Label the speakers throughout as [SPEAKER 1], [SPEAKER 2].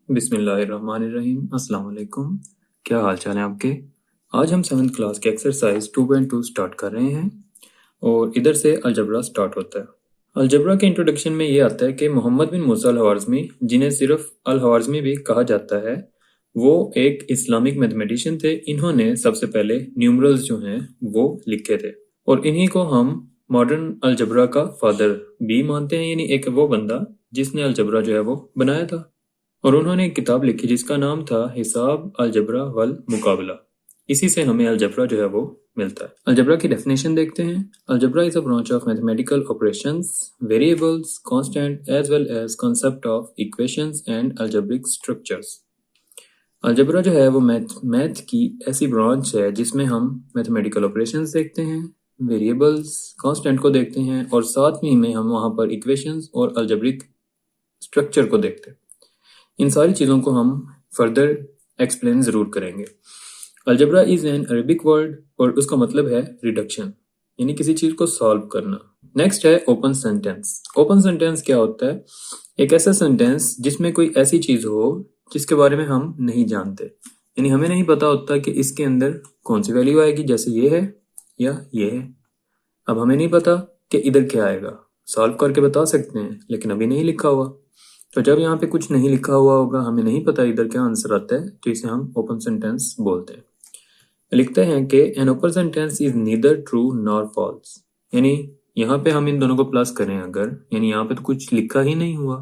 [SPEAKER 1] बिस्मिल्लाहिर्रहमानिर्रहीम। अस्सलाम वालेकुम। क्या हाल चाल है आपके? आज हम 7th क्लास के एक्सरसाइज 2.2 स्टार्ट कर रहे हैं और इधर से अलजबरा स्टार्ट होता है। अलजबरा के इंट्रोडक्शन में ये आता है कि मोहम्मद बिन मूसा अल-ख्वारिज़मी, जिन्हें सिर्फ अल-ख्वारिज़मी भी कहा जाता है, वो एक इस्लामिक मैथमेटिशियन थे। इन्होंने सबसे पहले न्यूमरल्स जो हैं वो लिखे थे और इन्हीं को हम मॉडर्न अलजबरा का फादर भी मानते हैं, यानी एक वो बंदा जिसने अलजबरा जो है वो बनाया था। और उन्होंने एक किताब लिखी जिसका नाम था हिसाब अलजबरा वल मुकाबला। इसी से हमें अलजबरा जो है वो मिलता है। अलजबरा की डेफिनेशन देखते हैं। Algebra is a branch of mathematical operations, variables, constant as well as concept of equations and algebraic structures. Algebra जो है वो मैथ की ऐसी ब्रांच है जिसमें हम मैथमेटिकल ऑपरेशंस देखते हैं, वेरिएबल्स, कांस्टेंट को देखते हैं और साथ में हम वहाँ पर इक्वेशंस और अलजेब्रिक स्ट्रक्चर को देखते हैं। इन सारी चीज़ों को हम फर्दर एक्सप्लेन ज़रूर करेंगे। Algebra is an Arabic word और उसका मतलब है रिडक्शन, यानी किसी चीज़ को सॉल्व करना। नेक्स्ट है ओपन सेंटेंस। ओपन सेंटेंस क्या होता है? एक ऐसा सेंटेंस जिसमें कोई ऐसी चीज़ हो जिसके बारे में हम नहीं जानते, यानी हमें नहीं पता होता कि इसके अंदर कौन सी वैल्यू आएगी, जैसे ये है या ये है। अब हमें नहीं पता कि इधर क्या आएगा, सॉल्व करके बता सकते हैं लेकिन अभी नहीं लिखा हुआ। तो जब यहाँ पे कुछ नहीं लिखा हुआ होगा, हमें नहीं पता इधर क्या आंसर आता है, तो इसे हम ओपन सेंटेंस बोलते हैं। लिखते हैं कि an open sentence is neither true nor false, यानी यहाँ पे हम इन दोनों को प्लस करें अगर, यानी यहाँ पे तो कुछ लिखा ही नहीं हुआ।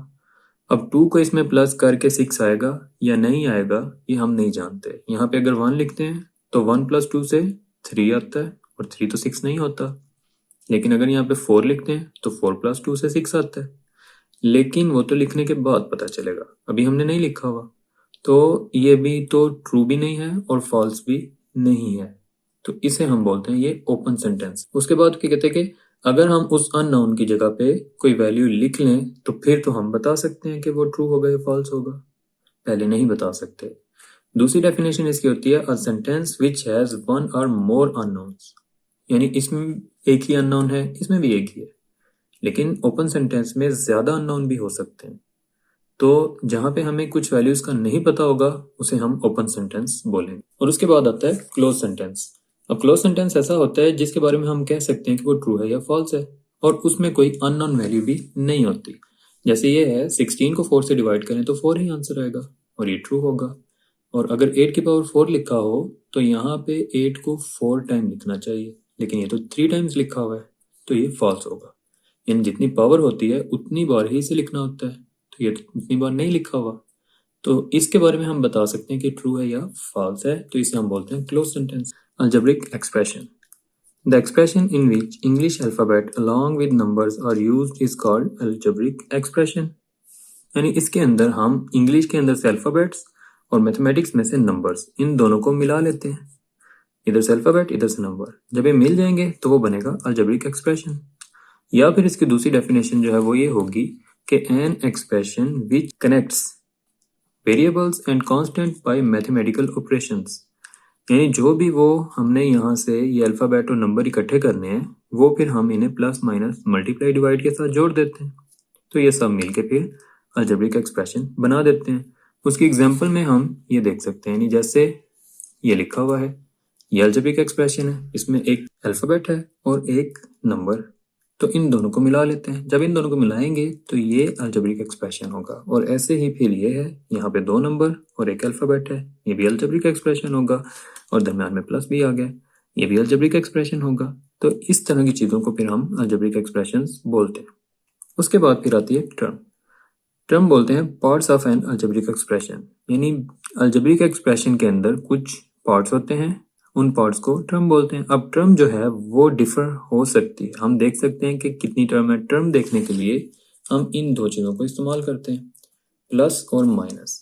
[SPEAKER 1] अब 2 को इसमें प्लस करके 6 आएगा या नहीं आएगा ये हम नहीं जानते। यहाँ पे अगर 1 लिखते हैं तो 1 + 2 से 3 आता है और 3 तो 6 नहीं होता। लेकिन अगर यहाँ पे 4 लिखते हैं तो 4 + 2 से 6 आता है, लेकिन वो तो लिखने के बाद पता चलेगा, अभी हमने नहीं लिखा हुआ, तो ये भी तो ट्रू भी नहीं है और फॉल्स भी नहीं है, तो इसे हम बोलते हैं ये ओपन सेंटेंस। उसके बाद क्या कहते हैं कि अगर हम उस अननोन की जगह पे कोई वैल्यू लिख लें तो फिर तो हम बता सकते हैं कि वो ट्रू होगा या फॉल्स होगा, पहले नहीं बता सकते। दूसरी डेफिनेशन इसकी होती है a sentence which has 1 or more unknowns, यानी इसमें एक ही अननोन है, इसमें भी एक ही है, लेकिन ओपन सेंटेंस में ज्यादा अननोन भी हो सकते हैं। तो जहां पे हमें कुछ वैल्यूज का नहीं पता होगा उसे हम ओपन सेंटेंस बोलेंगे। और उसके बाद आता है क्लोज सेंटेंस। अब क्लोज सेंटेंस ऐसा होता है जिसके बारे में हम कह सकते हैं कि वो ट्रू है या फॉल्स है और उसमें कोई अननोन वैल्यू भी नहीं होती। जैसे ये है 16 को 4 से डिवाइड करें तो 4 ही आंसर आएगा और ये ट्रू होगा। और अगर 8 की पावर 4 लिखा हो तो यहाँ पे 8 को 4 टाइम लिखना चाहिए, लेकिन ये तो 3 टाइम्स लिखा हुआ है, तो ये फॉल्स होगा। यानी जितनी पावर होती है उतनी बार ही इसे लिखना होता है, तो ये उतनी बार नहीं लिखा हुआ, तो इसके बारे में हम बता सकते हैं कि ट्रू है या फॉल्स है, तो इसे हम बोलते हैं close sentence. Algebraic expression. The expression in which English alphabet along with numbers are used is called algebraic expression. यानी इसके अंदर हम इंग्लिश के अंदर से अल्फाबेट्स और मैथमेटिक्स में से नंबर्स, इन दोनों को मिला लेते हैं। इधर से अल्फाबेट इधर से नंबर, जब ये मिल जाएंगे तो वो बनेगा अलजेब्रिक एक्सप्रेशन। या फिर इसकी दूसरी डेफिनेशन जो है वो ये होगी कि an expression which connects variables and constant bye mathematical operations, यानी जो भी वो हमने यहाँ से ये अल्फाबेट और नंबर इकट्ठे करने हैं वो फिर हम इन्हें प्लस माइनस मल्टीप्लाई डिवाइड के साथ जोड़ देते हैं, तो ये सब मिलके फिर अलजेब्रिक एक्सप्रेशन बना देते हैं। उसकी एग्जांपल में हम ये देख सकते हैं, यानी जैसे ये लिखा हुआ है ये अलजेब्रिक एक्सप्रेशन है, इसमें एक अल्फाबेट है और एक नंबर, तो इन दोनों को मिला लेते हैं। जब इन दोनों को मिलाएंगे तो ये अलजेब्रिक एक्सप्रेशन होगा। और ऐसे ही फिर ये है, यहाँ पे 2 नंबर और एक अल्फाबेट है, ये भी अलजेब्रिक एक्सप्रेशन होगा। और दरम्यान में प्लस भी आ गया, ये भी अलजेब्रिक एक्सप्रेशन होगा। तो इस तरह की चीज़ों को फिर हम अलजेब्रिक एक्सप्रेशंस बोलते हैं। उसके बाद फिर आती है टर्म। टर्म बोलते हैं parts of N algebraic expression, यानी अलजेब्रिक एक्सप्रेशन के अंदर कुछ पार्ट्स होते हैं, उन पार्ट्स को टर्म बोलते हैं। अब टर्म जो है वो डिफर हो सकती है, हम देख सकते हैं कि कितनी टर्म है। टर्म देखने के लिए हम इन 2 चीज़ों को इस्तेमाल करते हैं, प्लस और माइनस।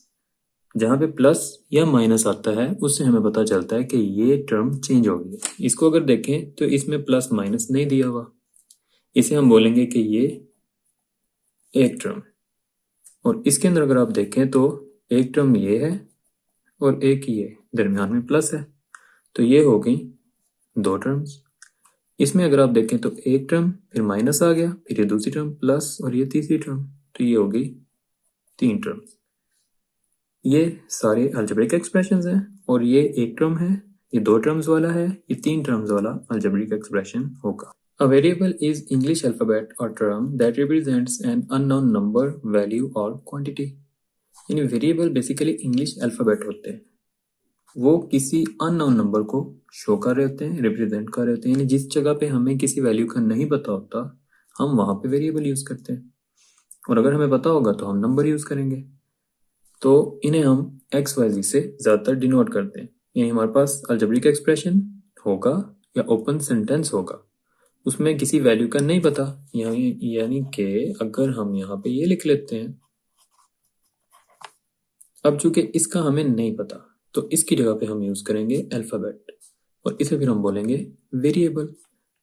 [SPEAKER 1] जहाँ पे प्लस या माइनस आता है उससे हमें पता चलता है कि ये टर्म चेंज हो गई है। इसको अगर देखें तो इसमें प्लस माइनस नहीं दिया हुआ, इसे हम बोलेंगे कि ये एक टर्म है। और इसके अंदर अगर आप देखें तो एक टर्म ये है और एक ये दरमियान में प्लस है, तो ये हो गई 2 टर्म्स। इसमें अगर आप देखें तो एक टर्म फिर माइनस आ गया, फिर ये दूसरी टर्म प्लस और ये तीसरी टर्म, तो ये होगी 3 टर्म। ये सारे अलजेब्रिक एक्सप्रेशंस हैं और ये एक टर्म है, ये 2 टर्म्स वाला है, ये 3 टर्म्स वाला अलजेब्रिक एक्सप्रेशन होगा। A variable is English alphabet or term that represents an unknown number, value or quantity. यानी वेरिएबल बेसिकली इंग्लिश अल्फ़ाबेट होते हैं, वो किसी अननोन नंबर को शो कर रहे होते हैं, रिप्रेजेंट कर रहे होते हैं। यानी जिस जगह पे हमें किसी वैल्यू का नहीं पता होता, हम वहाँ पे वेरिएबल यूज़ करते हैं, और अगर हमें पता होगा तो हम नंबर यूज़ करेंगे। तो इन्हें हम एक्स वाई जी से ज़्यादातर डिनोट करते हैं। यानी हमारे पास अलजेब्रिक एक्सप्रेशन होगा या ओपन सेंटेंस होगा, उसमें किसी वैल्यू का नहीं पता, यानी कि अगर हम यहाँ पे ये लिख लेते हैं, अब चूंकि इसका हमें नहीं पता तो इसकी जगह पे हम यूज़ करेंगे अल्फ़ाबेट और इसे फिर हम बोलेंगे वेरिएबल।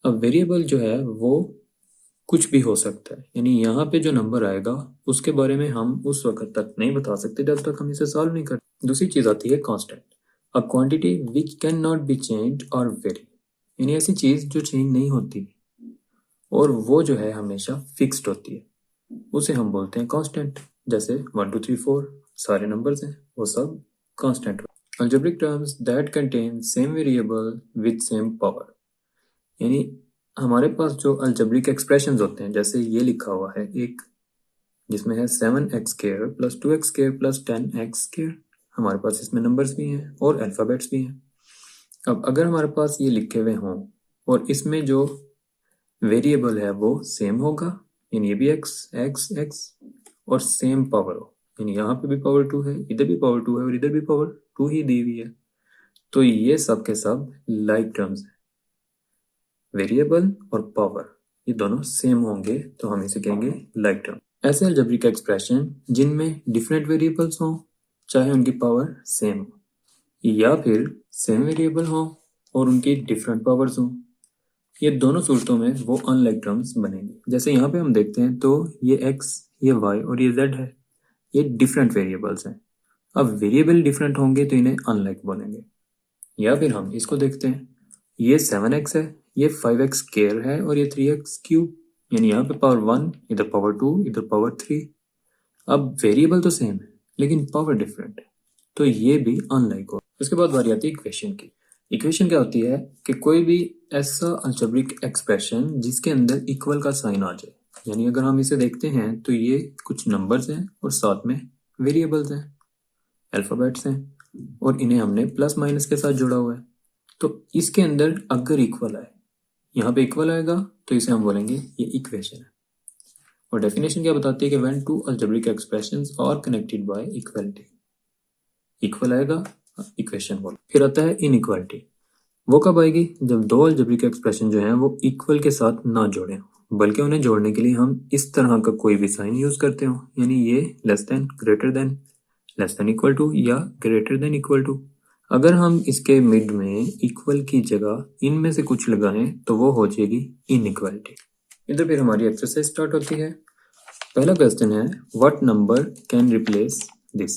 [SPEAKER 1] अब वेरिएबल जो है वो कुछ भी हो सकता है, यानी यहाँ पे जो नंबर आएगा उसके बारे में हम उस वक्त तक नहीं बता सकते जब तक हम इसे सॉल्व नहीं करते। दूसरी चीज़ आती है constant, a quantity which can not be change और वेरी, यानी ऐसी चीज़ जो चेंज नहीं होती और वो जो है हमेशा फिक्स्ड होती है, उसे हम बोलते हैं कांस्टेंट। जैसे 1 2 3 4 सारे नंबर्स हैं, वो सब constant. Algebraic terms that contain same variable with same power, यानी हमारे पास जो अलजेब्रिक एक्सप्रेशंस होते हैं, जैसे ये लिखा हुआ है एक जिसमें है 7x² plus 2x² plus 10x², हमारे पास इसमें नंबर्स भी हैं और अल्फ़ाबेट्स भी हैं। अब अगर हमारे पास ये लिखे हुए हों और इसमें जो वेरिएबल है वो सेम होगा, यानी ये भी x और सेम पावर हो, यानी यहाँ पे भी पावर 2 है, इधर भी पावर 2 है और इधर भी पावर 2 ही दी हुई है, तो ये सब के सब लाइक टर्म्स हैं। वेरिएबल और पावर ये दोनों सेम होंगे तो हम इसे कहेंगे लाइक टर्म। ऐसे अलजेब्रिक एक्सप्रेशन जिनमें डिफरेंट वेरिएबल्स हों चाहे उनकी पावर सेम हो, या फिर सेम वेरिएबल हो और उनकी डिफरेंट पावर्स हों, ये दोनों सूरतों में वो अनलाइक टर्म्स बनेंगे। जैसे यहाँ पे हम देखते हैं तो ये x, ये y और ये z है, ये डिफरेंट वेरिएबल्स हैं। अब वेरिएबल डिफरेंट होंगे तो इन्हें अनलाइक बोलेंगे। या फिर हम इसको देखते हैं, ये 7x है, ये 5x² है और ये 3x³, यानी यहाँ पे पावर 1, इधर पावर 2, इधर पावर 3। अब वेरिएबल तो सेम है लेकिन पावर डिफरेंट है, तो ये भी अनलाइक हो। उसके बाद बारी आती है इक्वेशन की। इक्वेशन क्या होती है कि कोई भी ऐसा अलजेब्रिक एक्सप्रेशन जिसके अंदर इक्वल का साइन आ जाए, यानी अगर हम इसे देखते हैं तो ये कुछ नंबर्स हैं और साथ में वेरिएबल्स हैं, अल्फ़ाबेट्स हैं, और इन्हें हमने प्लस माइनस के साथ जोड़ा हुआ है। तो इसके अंदर अगर इक्वल आए, यहाँ पे इक्वल आएगा तो इसे हम बोलेंगे ये इक्वेशन है। और डेफिनेशन क्या बताती है कि when two algebraic expressions are connected by equality, equal आएगा इक्वेशन बोल। फिर आता है इनइक्वालिटी, वो कब आएगी जब दो अलजेब्रिक एक्सप्रेशन जो हैं वो इक्वल के साथ ना जोड़ें, बल्कि उन्हें जोड़ने के लिए हम इस तरह का कोई भी साइन यूज करते हो, यानी ये less than, greater than, less than equal to या ग्रेटर देन इक्वल टू। अगर हम इसके मिड में इक्वल की जगह इनमें से कुछ लगाएं तो वो हो जाएगी इनइक्वालिटी। इधर फिर हमारी एक्सरसाइज स्टार्ट होती है। पहला क्वेश्चन है what number can replace this,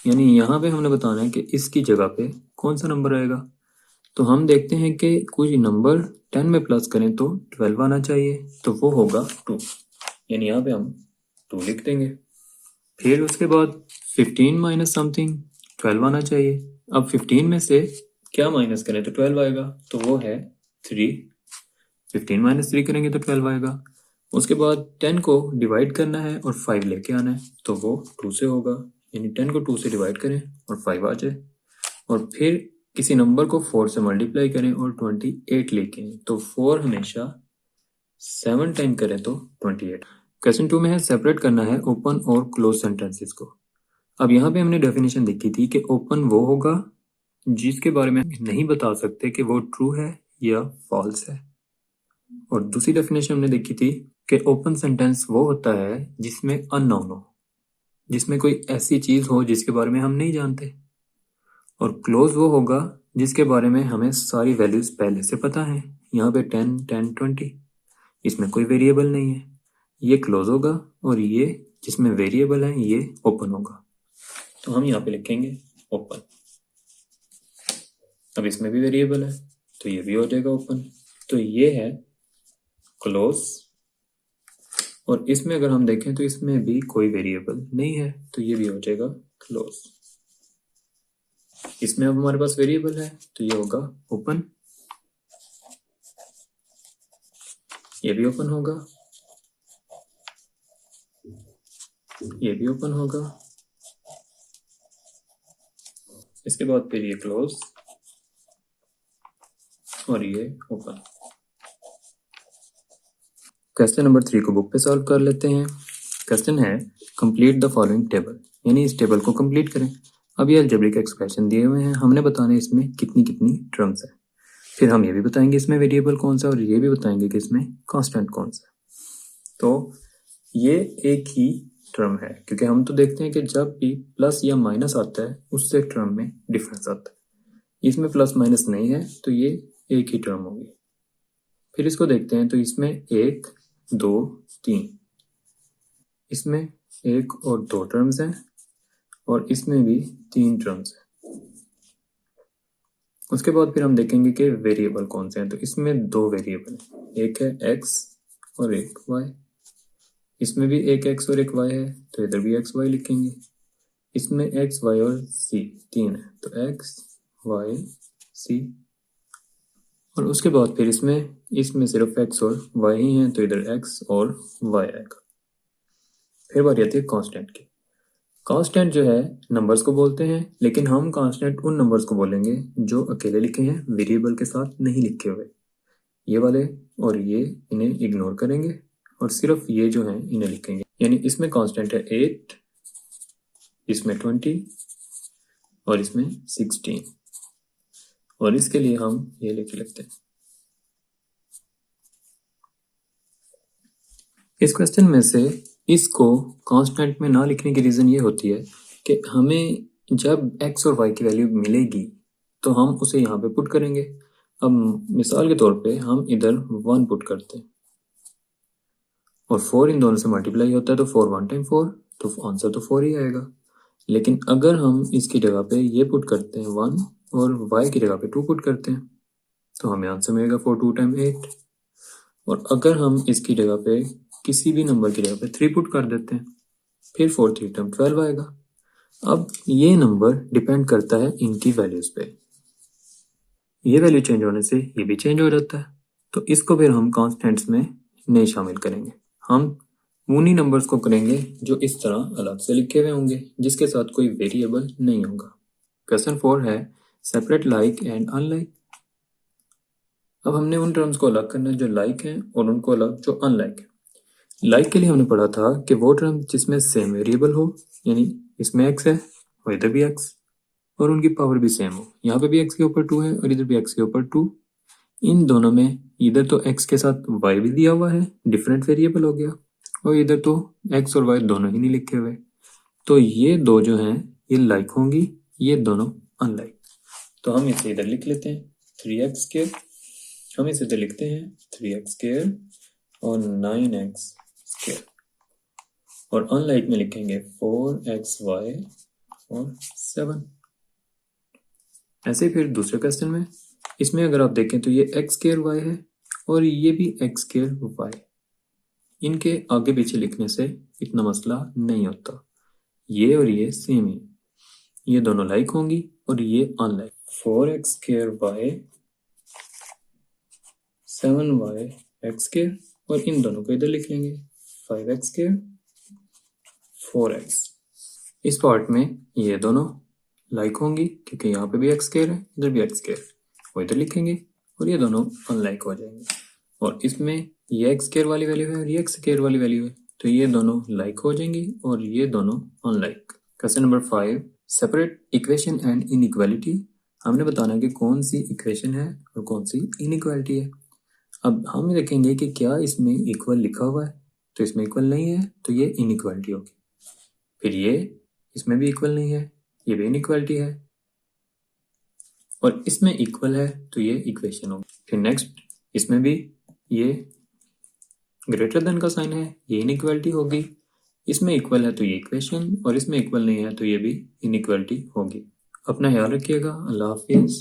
[SPEAKER 1] यानी यहाँ पे हमने बताना है कि इसकी जगह पे कौन सा नंबर आएगा। तो हम देखते हैं कि कोई नंबर 10 में प्लस करें तो 12 आना चाहिए, तो वो होगा 2, यानी यहाँ पे हम 2 लिख देंगे। फिर उसके बाद 15 माइनस समथिंग 12 आना चाहिए। अब 15 में से क्या माइनस करें तो 12 आएगा, तो वो है 3। 15 माइनस 3 करेंगे तो 12 आएगा। उसके बाद 10 को डिवाइड करना है और 5 लेके आना है, तो वो 2 से होगा, यानी 10 को 2 से डिवाइड करें और 5 आ जाए। और फिर किसी नंबर को 4 से मल्टीप्लाई करें और 28 लेके आए, तो 4 हमेशा 7 टाइम करें तो 28। क्वेश्चन 2 में है सेपरेट करना है ओपन और क्लोज सेंटेंसेस को। अब यहाँ पे हमने डेफिनेशन देखी थी कि ओपन वो होगा जिसके बारे में नहीं बता सकते कि वो ट्रू है या फॉल्स है, और दूसरी डेफिनेशन हमने देखी थी कि ओपन सेंटेंस वो होता है जिसमें अननोन हो, जिसमें कोई ऐसी चीज हो जिसके बारे में हम नहीं जानते, और क्लोज वो होगा जिसके बारे में हमें सारी वैल्यूज पहले से पता है। यहाँ पे 10 10 20, इसमें कोई वेरिएबल नहीं है, ये क्लोज होगा, और ये जिसमें वेरिएबल है ये ओपन होगा, तो हम यहाँ पे लिखेंगे ओपन। अब इसमें भी वेरिएबल है तो ये भी हो जाएगा ओपन। तो ये है क्लोज, और इसमें अगर हम देखें तो इसमें भी कोई वेरिएबल नहीं है, तो ये भी हो जाएगा क्लोज। इसमें अब हमारे पास वेरिएबल है, तो ये होगा ओपन, ये भी ओपन होगा, ये भी ओपन होगा, इसके बाद फिर ये क्लोज और ये ओपन। क्वेश्चन नंबर 3 को बुक पे सॉल्व कर लेते हैं। क्वेश्चन है कंप्लीट द फॉलोइंग टेबल, यानी इस टेबल को कंप्लीट करें। अब ये अलजेब्रिक एक्सप्रेशन दिए हुए हैं, हमने बताना है इसमें कितनी कितनी टर्म्स है। फिर हम ये भी बताएंगे इसमें वेरिएबल कौन सा, और ये भी बताएंगे कि इसमें कांस्टेंट कौन सा। तो ये एक ही टर्म है, क्योंकि हम तो देखते हैं कि जब भी प्लस या माइनस आता है उससे टर्म में डिफरेंस आता है। इसमें प्लस माइनस नहीं है, तो ये एक ही टर्म होगी। फिर इसको देखते हैं, तो इसमें 1 2 3, इसमें 1 और 2 टर्म्स हैं, और इसमें भी 3 टर्म्स हैं। उसके बाद फिर हम देखेंगे कि वेरिएबल कौन से हैं। तो इसमें 2 वेरिएबल हैं, एक है x और एक y। इसमें भी एक x और एक y है, तो इधर भी x y लिखेंगे। इसमें x y और c 3 है, तो x y c। और उसके बाद फिर इसमें सिर्फ x और y ही हैं, तो इधर x और y आएगा। फिर बारी आती है कांस्टेंट की। कांस्टेंट जो है नंबर्स को बोलते हैं, लेकिन हम कांस्टेंट उन नंबर्स को बोलेंगे जो अकेले लिखे हैं, वेरिएबल के साथ नहीं लिखे हुए। ये वाले और ये इन्हें इग्नोर करेंगे, और सिर्फ ये जो हैं इन्हें लिखेंगे। यानी इसमें कांस्टेंट है 8, इसमें 20 और इसमें 16, और इसके लिए हम ये लिख लेते हैं। इस क्वेश्चन में से इसको कांस्टेंट में ना लिखने की रीज़न ये होती है कि हमें जब x और y की वैल्यू मिलेगी तो हम उसे यहाँ पे पुट करेंगे। अब मिसाल के तौर पे हम इधर 1 पुट करते हैं, और 4 इन दोनों से मल्टीप्लाई होता है, तो 4 1 टाइम 4, तो आंसर तो 4 ही आएगा। लेकिन अगर हम इसकी जगह पे ये पुट करते हैं 1, और y की जगह पे 2 पुट करते हैं, तो हमें आंसर मिलेगा 4 2 टाइम 8। और अगर हम इसकी जगह पे किसी भी नंबर की जगह पे 3 पुट कर देते हैं, फिर 4 3 टाइम 12 आएगा। अब ये नंबर डिपेंड करता है इनकी वैल्यूज पे, ये वैल्यू चेंज होने से ये भी चेंज हो जाता है, तो इसको फिर हम कॉन्स्टेंट्स में नहीं शामिल करेंगे। हम उन्हीं नंबर्स को करेंगे जो इस तरह अलग से लिखे हुए होंगे, जिसके साथ कोई वेरिएबल नहीं होगा। क्वेश्चन 4 है सेपरेट लाइक एंड अनलाइक। अब हमने उन टर्म्स को अलग करना है जो लाइक हैं, और उनको अलग जो अनलाइक है। लाइक के लिए हमने पढ़ा था कि वो टर्म जिसमें सेम वेरिएबल हो, यानी इसमें x है और इधर भी x, और उनकी पावर भी सेम हो। यहाँ पे भी x के ऊपर 2 है और इधर भी x के ऊपर 2। इन दोनों में इधर तो x के साथ y भी दिया हुआ है, डिफरेंट वेरिएबल हो गया, और इधर तो x और y दोनों ही नहीं लिखे हुए, तो ये दो जो हैं ये लाइक होंगी, ये दोनों अनलाइक। तो हम इसे इधर लिख लेते हैं 3x², हम इसे इधर लिखते हैं 3x² और 9x², और अनलाइक में लिखेंगे 4xy और 7। ऐसे ही फिर दूसरे क्वेश्चन में, इसमें अगर आप देखें तो ये x² है और ये भी x²y। इनके आगे पीछे लिखने से इतना मसला नहीं होता, ये और ये सेम ही, ये दोनों लाइक होंगी और ये अनलाइक। 4x² 7y(x²), और इन दोनों को इधर लिख लेंगे 5x² 4x। इस पार्ट में ये दोनों लाइक होंगी क्योंकि यहाँ पे भी x² है, इधर भी x², वो इधर लिखेंगे और ये दोनों अनलाइक हो जाएंगे। और इसमें ये x² वाली वैल्यू है और ये x² वाली वैल्यू है, तो ये दोनों लाइक हो जाएंगी और ये दोनों unlike. Question number 5 separate equation and inequality. हमने बताना कि कौन सी इक्वेशन है और कौन सी इनइक्वालिटी है। अब हम देखेंगे कि क्या इसमें इक्वल लिखा हुआ है, तो इसमें इक्वल नहीं है, तो ये इनइक्वालिटी होगी। फिर ये इसमें भी इक्वल नहीं है, ये भी इनइक्वालिटी है, और इसमें इक्वल है तो ये इक्वेशन होगी। फिर नेक्स्ट इसमें भी ये ग्रेटर देन का साइन है, ये इनइक्वालिटी होगी। इसमें इक्वल है तो ये इक्वेशन, और इसमें इक्वल नहीं है तो ये भी इनइक्वालिटी होगी। अपना ख्याल रखिएगा। अल्लाह हाफिज़।